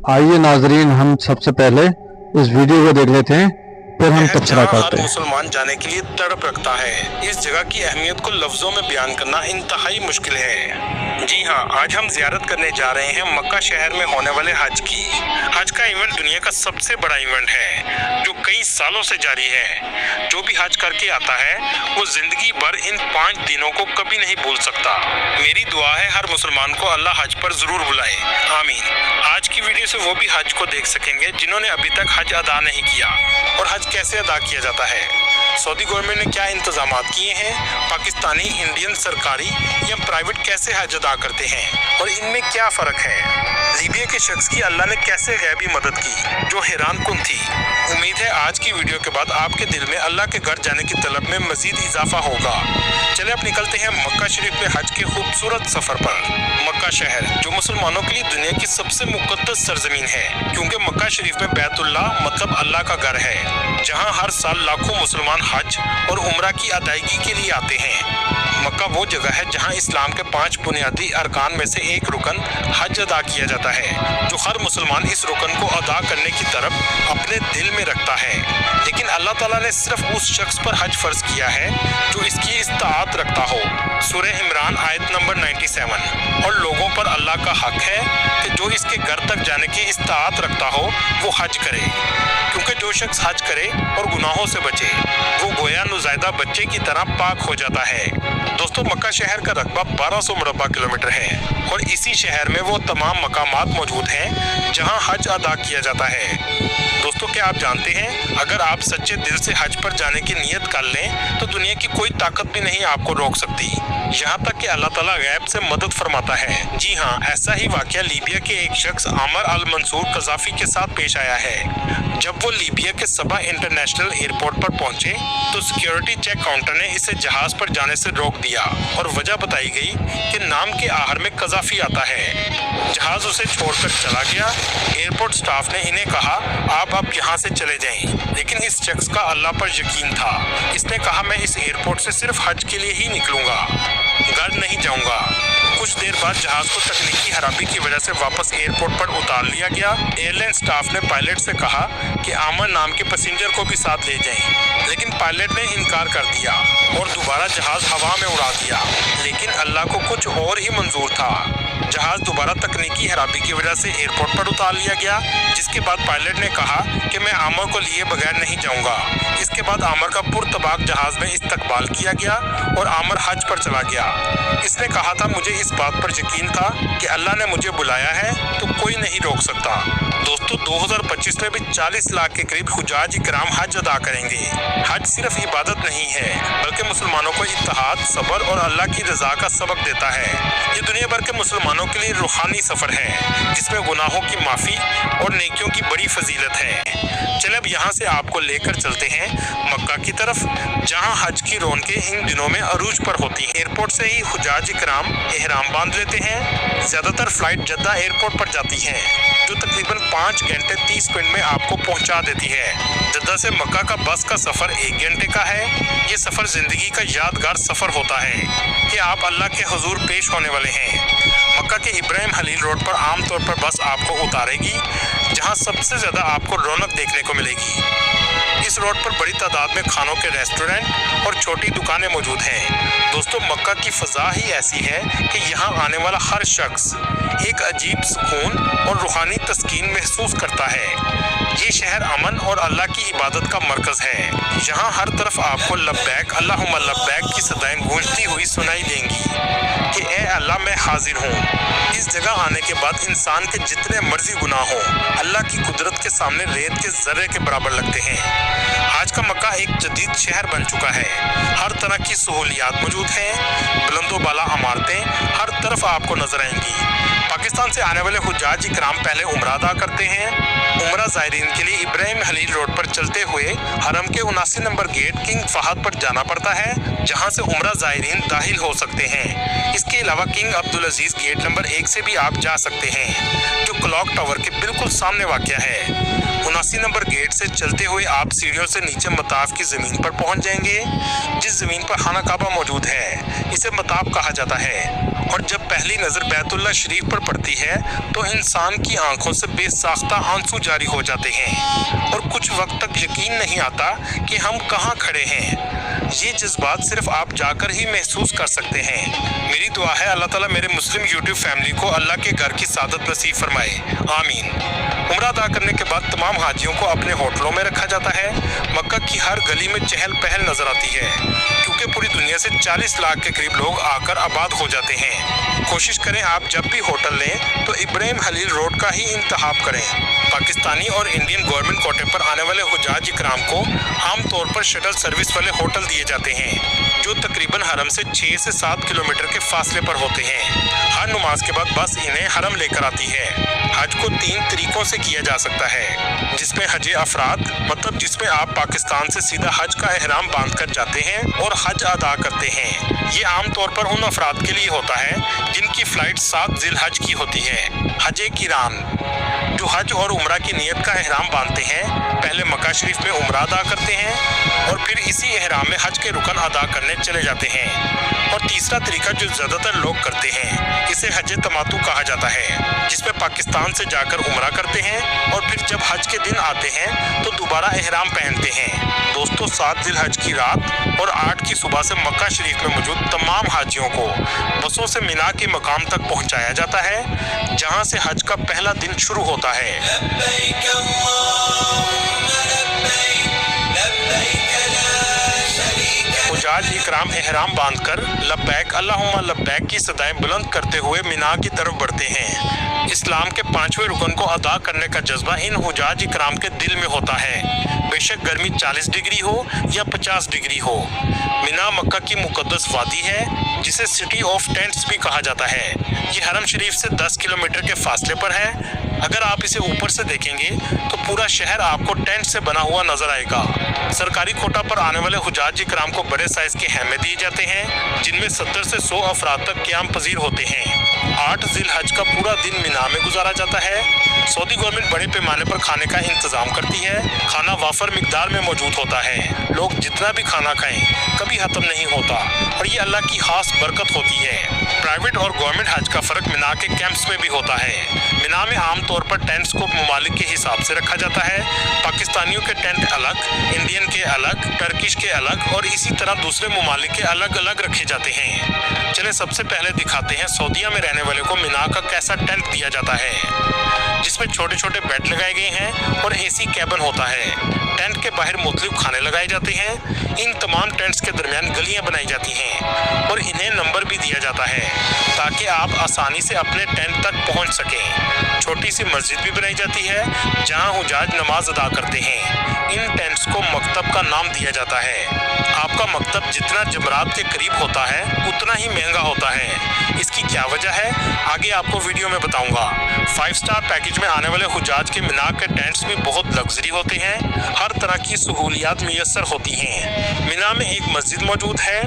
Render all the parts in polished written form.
आइए नाजरीन, हम सबसे पहले इस वीडियो को देख लेते हैं, फिर हम तबसरा करते हर हैं। मुसलमान जाने के लिए तड़प रखता है। इस जगह की अहमियत को लफ्जों में बयान करना इंतहाई मुश्किल है। जी हाँ, आज हम जियारत करने जा रहे हैं मक्का शहर में होने वाले हज की। हज का इवेंट दुनिया का सबसे बड़ा इवेंट है जो कई सालों से जारी है। जो भी हज करके आता है वो जिंदगी भर इन 5 दिनों को कभी नहीं भूल सकता। मेरी दुआ है हर मुसलमान को अल्लाह हज पर जरूर बुलाए, आमीन। आज की वीडियो से वो भी हज को देख सकेंगे जिन्होंने अभी तक हज अदा नहीं किया, और हज कैसे अदा किया जाता है, सऊदी गवर्नमेंट ने क्या इंतजाम किए हैं, पाकिस्तानी, इंडियन, सरकारी या प्राइवेट कैसे हज अदा करते हैं और इनमें क्या फ़र्क है। लीबिया के शख्स की अल्लाह ने कैसे गैबी मदद की जो हैरान कुन थी। उम्मीद है आज की वीडियो के बाद आपके दिल में अल्लाह के घर जाने की तलब में मजीद इजाफा होगा। चले अब निकलते हैं मक्का शरीफ में हज के खूबसूरत सफ़र पर। मक्का शहर जो मुसलमानों के लिए दुनिया की सबसे मुक़द्दस सरजमीन है, क्योंकि मक्का शरीफ में बैतुल्लाह मतलब अल्लाह का घर है, जहां हर साल लाखों मुसलमान हज और उम्रा की अदायगी के लिए आते हैं। मक्का वो जगह है जहां इस्लाम के 5 बुनियादी अरकान में से एक रुकन हज अदा किया जाता है, जो हर मुसलमान इस रुकन को अदा करने की तरफ अपने दिल में रखता है। लेकिन अल्लाह ताला ने सिर्फ उस शख्स पर हज फर्ज किया है जो इसकी इस्ताअत रखता हो। सूरह इमरान आयत नंबर 97। और लोगों पर अल्लाह का हक है कि जो इसके घर तक जाने की इस्ताअत रखता हो वो हज करे, क्योंकि जो शख्स हज करे और गुनाहों से बचे वो गोया नुज़ायदा बच्चे की तरह पाक हो जाता है। दोस्तों, मक्का शहर का रकबा 1200 मुरब्बा किलोमीटर है और इसी शहर में वो तमाम मकामात मौजूद हैं जहां हज अदा किया जाता है। दोस्तों, क्या आप जानते हैं अगर आप सच्चे दिल से हज पर जाने की नीयत कर लें तो दुनिया की कोई ताकत भी नहीं आपको रोक सकती, यहाँ तक कि अल्लाह ताला गैब से मदद फरमाता है। जी हाँ, ऐसा ही वाकया लीबिया के एक शख्स आमर अल मंसूर कज़ाफी के साथ पेश आया है। जब वो लीबिया के सबा इंटरनेशनल एयरपोर्ट पर पहुंचे तो सिक्योरिटी चेक काउंटर ने इसे जहाज पर जाने से रोक दिया और वजह बताई गई कि नाम के आखिर में कज़ाफी आता है। जहाज उसे छोड़कर चला गया। एयरपोर्ट स्टाफ ने इन्हें कहा आप अब यहाँ से चले जाएं, लेकिन इस शख्स का अल्लाह पर यकीन था। इसने कहा मैं इस एयरपोर्ट से सिर्फ हज के लिए ही निकलूंगा, घर नहीं जाऊंगा। कुछ देर बाद जहाज को तकनीकी खराबी की वजह से वापस एयरपोर्ट पर उतार लिया गया। एयरलाइन स्टाफ ने पायलट से कहा कि आमर नाम के पैसेंजर को भी साथ ले जाएं, लेकिन पायलट ने इनकार कर दिया और दोबारा जहाज हवा में उड़ा दिया। लेकिन अल्लाह को कुछ और ही मंजूर था। जहाज दोबारा तकनीकी खराबी की वजह से एयरपोर्ट पर उतार लिया गया, जिसके बाद पायलट ने कहा कि मैं आमर को लिए बगैर नहीं जाऊंगा। इसके बाद आमर का पुरतबाक जहाज में इस्तकबाल किया गया और आमर हज पर चला गया। इसने कहा था मुझे इस बात पर यकीन था कि अल्लाह ने मुझे बुलाया है तो कोई नहीं रोक सकता। दोस्तों, 2025 में भी 40 लाख के करीब हुजाज इकराम हज अदा करेंगे। हज सिर्फ इबादत नहीं है बल्कि मुसलमानों को इत्तेहाद, सब्र और अल्लाह की रजा का सबक देता है। ये दुनिया भर के मुसलमानों के लिए रूहानी सफर है जिसमें गुनाहों की माफी और नेकियों की बड़ी फजीलत है। चले अब यहाँ से आपको लेकर चलते हैं मक्का की तरफ, जहाँ हज की रौनकें इन दिनों में अरूज पर होती हैं। एयरपोर्ट से ही हुजाज इकराम एहराम बांध लेते हैं। ज्यादातर फ्लाइट जद्दा एयरपोर्ट पर जाती हैं, जो तकरीबन 5 घंटे 30 मिनट में आपको पहुंचा देती है। जद्दा से मक्का का बस का सफर 1 घंटे का है। ये सफर जिंदगी का यादगार सफर होता है कि आप अल्लाह के हुजूर पेश होने वाले हैं। मक्का के इब्राहिम खलील रोड पर आमतौर पर बस आपको उतारेगी, जहां सबसे ज्यादा आपको रौनक देखने को मिलेगी। इस रोड पर बड़ी तादाद में खानों के रेस्टोरेंट और छोटी दुकानें मौजूद हैं। दोस्तों, मक्का की फ़ज़ा ही ऐसी है कि यहाँ आने वाला हर शख्स एक अजीब सुकून और रूहानी तस्कीन महसूस करता है। ये शहर अमन और अल्लाह की इबादत का मरकज़ है। यहाँ हर तरफ आपको लब्बैक अल्लाहुम्मा लब्बैक की सदाएं गूंजती हुई सुनाई देंगी कि ए अल्लाह मैं हाजिर हूँ। इस जगह आने के बाद इंसान के जितने मर्जी गुनाह हों अल्लाह की कुदरत के सामने रेत के ज़र्रे के बराबर लगते हैं। आज का मक्का एक जदीद शहर बन चुका है। हर तरह की सहूलियात मौजूद हैं। बुलंदो बाला इमारतें हर तरफ आपको नजर आएंगी। पाकिस्तान से आने वाले हुज्जाज इकराम पहले उम्रा अदा करते हैं। उम्रा ज़ायरीन के लिए इब्राहिम खलील रोड पर चलते हुए हरम के 79 नंबर गेट किंग फहद पर जाना पड़ता है, जहां से उम्रा ज़ायरीन दाखिल हो सकते हैं। इसके अलावा किंग अब्दुल अजीज गेट नंबर 1 से भी आप जा सकते हैं, जो क्लॉक टावर के बिल्कुल सामने वाक़या है। 79 नंबर गेट से चलते हुए आप सीढ़ियों से नीचे मताफ की ज़मीन पर पहुंच जाएंगे। जिस ज़मीन पर खाना काबा मौजूद है इसे मताफ कहा जाता है। और जब पहली नजर बैतुल्ला शरीफ पर पड़ती है तो इंसान की आंखों से बेसाख्ता आंसू जारी हो जाते हैं और कुछ वक्त तक यकीन नहीं आता कि हम कहां खड़े हैं। ये जज्बात सिर्फ आप जाकर ही महसूस कर सकते हैं। मेरी दुआ है अल्लाह ताला मेरे मुस्लिम यूट्यूब फैमिली को अल्लाह के घर की सादत नसीब फरमाए, आमीन। उम्रा अदा करने के बाद तमाम हाजियों को अपने होटलों में रखा जाता है। मक्का की हर गली में चहल पहल नजर आती है क्योंकि पूरी दुनिया से 40 लाख के करीब लोग आकर आबाद हो जाते हैं। कोशिश करें आप जब भी होटल लें तो इब्राहिम खलील रोड का ही इंतखाब करें। पाकिस्तानी और इंडियन गवर्नमेंट कोटे पर आने वाले हुजाज इकराम को आमतौर पर शटल सर्विस वाले होटल दिए जाते हैं जो तकरीबन हरम से 6 से 7 किलोमीटर के फासले पर होते हैं। हर नमाज के बाद बस इन्हें हरम लेकर आती है। हज को 3 तरीकों से किया जा सकता है, जिसमें हज अफराद मतलब जिसमें आप पाकिस्तान से सीधा हज का एहराम बांधकर जाते हैं और हज अदा करते हैं। ये आमतौर पर उन अफराद के लिए होता है जिनकी फ्लाइट 7 जिलहज की होती है। हज किरान जो हज और उम्रा की नियत का एहराम बांधते हैं, पहले मक्का शरीफ में उम्रा अदा करते हैं और फिर इसी एहराम में हज के रुकन अदा करने चले जाते हैं। और तीसरा तरीका जो ज्यादातर लोग करते हैं, इसे हज तमातु कहा जाता है, जिसमें पाकिस्तान से जाकर उम्रा करते हैं और फिर जब हज के दिन आते हैं तो दोबारा एहराम पहनते हैं। दोस्तों 7 जिलहज की रात और 8 की सुबह से मक्का शरीफ में मौजूद तमाम हाजियों को बसों से मिना के मकाम तक पहुंचाया जाता है जहां से हज का पहला दिन शुरू होता है। हुजाज इकराम एहराम बांधकर लब्बैक अल्लाहुम्मा लब्बैक की सदाएं बुलंद करते हुए मिना की तरफ बढ़ते हैं। इस्लाम के 5वें रुकन को अदा करने का जज्बा इन हुजाज इकराम के दिल में होता है, बेशक गर्मी 40 डिग्री हो या 50 डिग्री हो। मिना मक्का की मुकद्दस वादी है जिसे सिटी ऑफ टेंट्स भी कहा जाता है। ये हरम शरीफ से 10 किलोमीटर के फासले पर है। अगर आप इसे ऊपर से देखेंगे तो पूरा शहर आपको टेंट से बना हुआ नजर आएगा। सरकारी कोटा पर आने वाले हुजाज इकराम को बड़े साइज के खेमे दिए जाते हैं जिनमें 70 से 100 अफराद तक क़याम पजीर होते हैं। 8 जिलहज का पूरा दिन मिना में गुजारा जाता है। सऊदी गवर्नमेंट बड़े पैमाने पर खाने का इंतजाम करती है। खाना वाफर मिकदार में मौजूद होता है। लोग जितना भी खाना खाएं कभी खत्म नहीं होता और ये अल्लाह की खास बरकत होती है। प्राइवेट और गवर्नमेंट हज का फर्क मिना के कैंप्स में भी होता है। मिना में आमतौर पर टेंट्स को ममालिक के हिसाब से रखा जाता है। पाकिस्तानियों के टेंट अलग, इंडियन के अलग, टर्किश के अलग और इसी तरह दूसरे ममालिक के अलग अलग रखे जाते हैं। चले सबसे पहले दिखाते हैं सऊदीया में रहने वाले को मिना का कैसा टेंट दिया जाता है, जिसमें छोटे छोटे बेड लगाए गए हैं और एसी कैबिन होता है। टेंट के बाहर मुख्तलिफ खाने लगाए जाते हैं। इन तमाम टेंट्स के दरमियान गलियां बनाई जाती हैं और इन्हें नंबर भी दिया जाता है ताकि आप आसानी से अपने टेंट तक पहुंच सकें। छोटी सी मस्जिद भी बनाई जाती है जहां हुजाज नमाज अदा करते हैं। इन टेंट्स को मकतब का नाम दिया जाता है। आपका मकतब जितना जबरात के करीब होता है उतना ही महंगा होता है। इसकी क्या वजह है आगे आपको वीडियो में बताऊंगा। 5 स्टार पैकेज में आने वाले हुजाज के मिना के टेंट्स भी बहुत लग्जरी होते हैं। हर तरह की सहूलियात मुयस्सर होती हैं। मिना में एक मस्जिद मौजूद है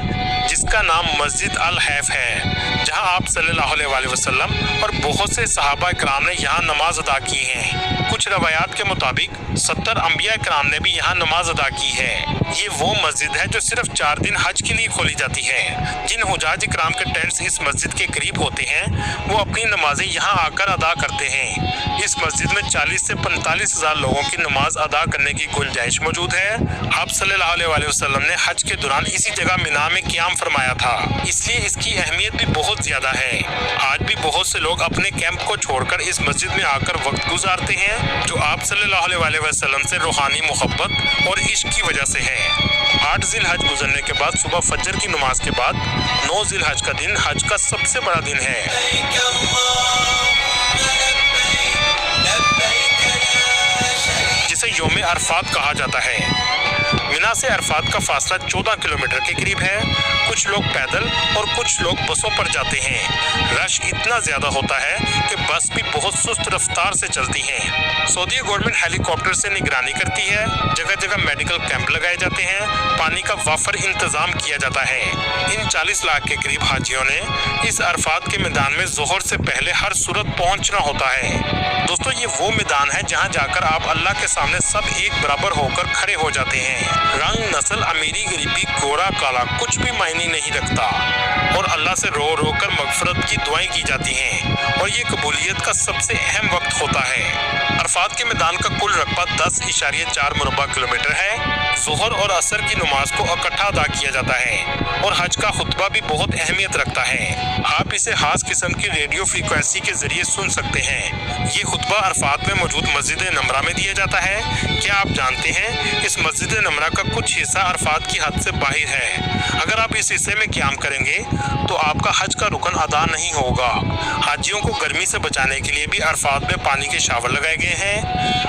जिसका नाम मस्जिद अल हैफ है, जहां आप सल्लल्लाहु अलैहि वसल्लम और बहुत से सहाबा इकराम ने यहाँ नमाज अदा की है। कुछ रवायात के मुताबिक 70 अंबिया इकराम ने भी यहाँ नमाज अदा की है। ये वो मस्जिद है जो सिर्फ 4 दिन हज के लिए खोली जाती है। जिन हुजाज इकराम के टेंट्स इस मस्जिद के करीब होते हैं वो अपनी नमाजें यहाँ आकर अदा करते हैं। इस मस्जिद में 40 से 45 हजार लोगों की नमाज अदा करने की गुंजाइश मौजूद है। आप सल्लल्लाहु अलैहि वसल्लम ने हज के दौरान इसी जगह मिना में क़याम फरमाया था, इसलिए इसकी अहमियत भी बहुत ज्यादा है। आज भी बहुत से लोग अपने कैंप को छोड़कर इस मस्जिद में आकर वक्त गुजारते हैं, जो आप सल्लल्लाहु अलैहि वसल्लम से रूहानी मोहब्बत और इश्क की वजह से है। 8 जिलहज गुजरने के बाद सुबह फजर की नमाज के बाद 9 जिलहज का दिन हज का सबसे बड़ा दिन है। जिसे यौम अरफात कहा जाता है। मिना से अरफात का फासला 14 किलोमीटर के करीब है। कुछ लोग पैदल और कुछ लोग बसों पर जाते हैं। रश इतना ज्यादा होता है कि बस भी बहुत सुस्त रफ्तार से चलती हैं। सऊदी गवर्नमेंट हेलीकॉप्टर से निगरानी करती है। जगह जगह मेडिकल कैंप लगाए जाते हैं। पानी का वाफर इंतजाम किया जाता है। इन 40 लाख के करीब हाजियों ने इस अरफात के मैदान में जोहर से पहले हर सूरत पहुंचना होता है। दोस्तों ये वो मैदान है जहां जाकर आप अल्लाह के सामने सब एक बराबर होकर खड़े हो जाते हैं। रंग, नस्ल, अमीरी, गरीबी, गोरा, काला कुछ भी मायने मायने नहीं रखता और अल्लाह से रो रो कर मगफरत की दुआएं की जाती हैं और ये कबूलियत का सबसे अहम वक्त होता है। अरफात के मैदान का कुल रकबा 10.4 मुरबा किलोमीटर है। ज़ोहर और असर की नमाज को इकट्ठा अदा किया जाता है और हज का खुतबा भी बहुत अहमियत रखता है। आप इसे खास किस्म की रेडियो फ्रीक्वेंसी के जरिए सुन सकते हैं। ये खुतबा अरफात में मौजूद मस्जिद नमरा में दिया जाता है। क्या आप जानते हैं इस मस्जिद नमरा का कुछ हिस्सा अरफात की हद से बाहर है। अगर आप इस हिस्से में क़याम करेंगे तो आपका हज का रुकन अदा नहीं होगा। हाजियों को गर्मी से बचाने के लिए भी अरफात में पानी के शावर लगाए गए हैं।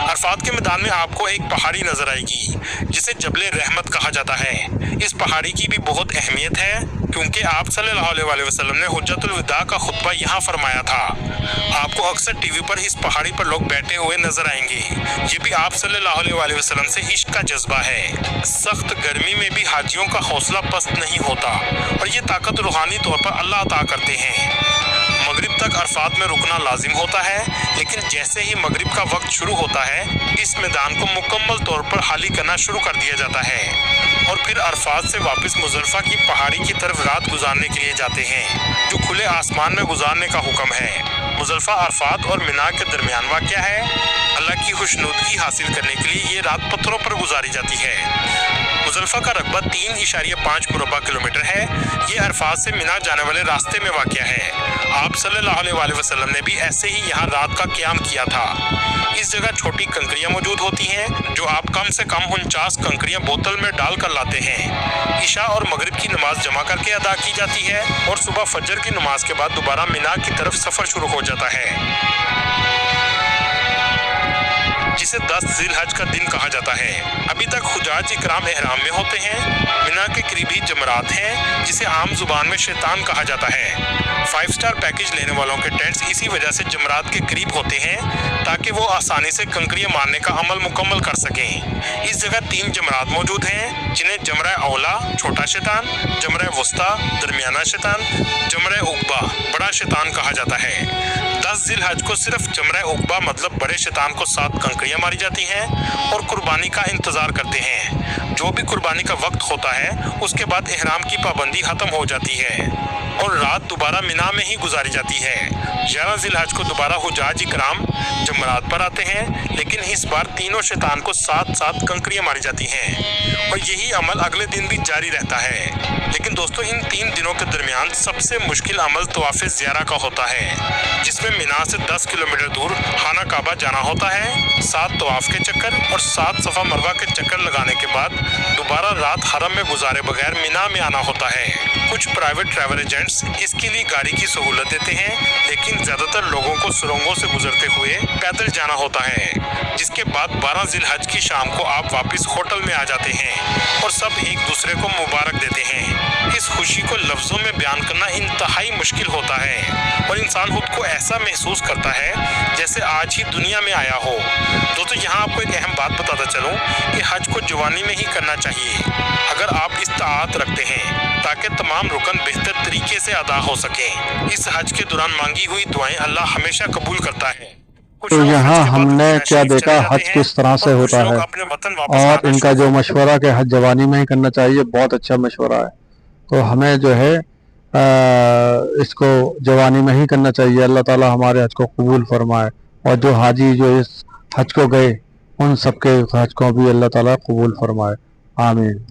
अरफात के मैदान में आपको एक पहाड़ी नजर आएगी जिसे जबले रहमत कहा जाता है। इस पहाड़ी की भी बहुत अहमियत है क्योंकि आप सल्लल्लाहु अलैहि वसल्लम ने हुज्जतुल विदा का खुतबा यहाँ फरमाया था। आपको अक्सर टीवी पर इस पहाड़ी पर लोग बैठे हुए नजर आएंगे। ये भी आप सल्लल्लाहु अलैहि वसल्लम से इश्क का जज्बा है। सख्त गर्मी में भी हाजियों का हौसला पस्त नहीं होता और ये ताकत रूहानी तौर पर अल्लाह अता करते हैं। मगरिब तक अरफात में रुकना लाजिम होता है, लेकिन जैसे ही मगरिब का वक्त शुरू होता है इस मैदान को मुकम्मल तौर पर खाली करना शुरू कर दिया जाता है और फिर अरफात से वापस मुजल्फा की पहाड़ी की तरफ रात गुजारने के लिए जाते हैं जो खुले आसमान में गुजारने का हुक्म है। मुजल्फा अरफात और मिना के दरमियान वाक़या है। अल्लाह की खुशनुदगी हासिल करने के लिए ये रात पत्थरों पर गुजारी जाती है। मुजल्फा का रकबा 3.5 मुरबा किलोमीटर है। ये अरफात से मिना जाने वाले रास्ते में वाक़या है। आप सल्लल्लाहु अलैहि वसल्लम ने भी ऐसे ही यहाँ रात का क़याम किया था। इस जगह छोटी कंकरियाँ मौजूद होती हैं जो आप कम से कम 49 कंकरियाँ बोतल में डाल कर लाते हैं। इशा और मगरिब की नमाज जमा करके अदा की जाती है और सुबह फजर की नमाज के बाद दोबारा मिना की तरफ सफ़र शुरू हो जाता है जिसे 10 ज़िलहज का दिन कहा जाता है। अभी तक हुजाज इकराम एहराम में होते हैं। मिना के करीबी जमरात हैं जिसे आम जुबान में शैतान कहा जाता है। 5 स्टार पैकेज लेने वालों के टेंट्स इसी वजह से जमरात के करीब होते हैं ताकि वो आसानी से कंकरियाँ मारने का अमल मुकम्मल कर सकें। इस जगह 3 जमरात मौजूद हैं जिन्हें जमरा औला छोटा शैतान, जमरा वस्ता दरमियाना शैतान, जमरा उकबा बड़ा शैतान कहा जाता है। 10 ज़िलहज को सिर्फ जमरा उकबा मतलब बड़े शैतान को 7 कंकरियाँ मारी जाती हैं और कुर्बानी का इंतज़ार करते हैं। जो भी कुर्बानी का वक्त होता है उसके बाद एहराम की पाबंदी ख़त्म हो जाती है और रात दोबारा मिना में ही गुजारी जाती है। 11 ज़िलहज को दोबारा हुजाज इकराम जमरात पर आते हैं, लेकिन इस बार तीनों शैतान को 7 कंकरियाँ मारी जाती हैं और यही अमल अगले दिन भी जारी रहता है। लेकिन दोस्तों इन 3 दिनों के दरमियान सबसे मुश्किल अमल तवाफ़े ज़ियारा का होता है जिसमें मिना से 10 किलोमीटर दूर खाना काबा जाना होता है। 7 तवाफ़ के चक्कर और 7 सफ़ा मरवा के चक्कर लगाने के बाद दोबारा रात हरम में गुजारे बगैर मिना में आना होता है। कुछ प्राइवेट ट्रैवल एजेंट्स इसके लिए गाड़ी की सहूलत देते हैं, लेकिन ज़्यादातर लोगों को सुरंगों से गुजरते हुए पैदल जाना होता है। जिसके बाद 12 ज़िलहज की शाम को आप वापस होटल में आ जाते हैं और सब एक दूसरे को मुबारक देते हैं। इस खुशी को लफ्ज़ों में बयान करना इंतहाई मुश्किल होता है और इंसान खुद को ऐसा महसूस करता है जैसे आज ही दुनिया में आया हो। दोस्तों यहाँ आपको एक अहम बात बताता चलूँ कि हज को जवानी में ही करना चाहिए अगर आप इस्ताअत रखते हैं ताकि तमाम रुकन बेहतर तरीके से अदा हो सकें। इस हज के दौरान मांगी हुई दुआएं अल्लाह हमेशा कबूल करता है। तो यहाँ हमने क्या देखा हज किस तरह से होता है और इनका जो मशवरा कि हज जवानी में ही करना चाहिए बहुत अच्छा मशवरा है। तो हमें जो है इसको जवानी में ही करना चाहिए। अल्लाह ताला हमारे हज को कबूल फरमाए और जो हाजी जो इस हज को गए उन सबके हज को भी अल्लाह ताला कबूल फरमाए। आमीन।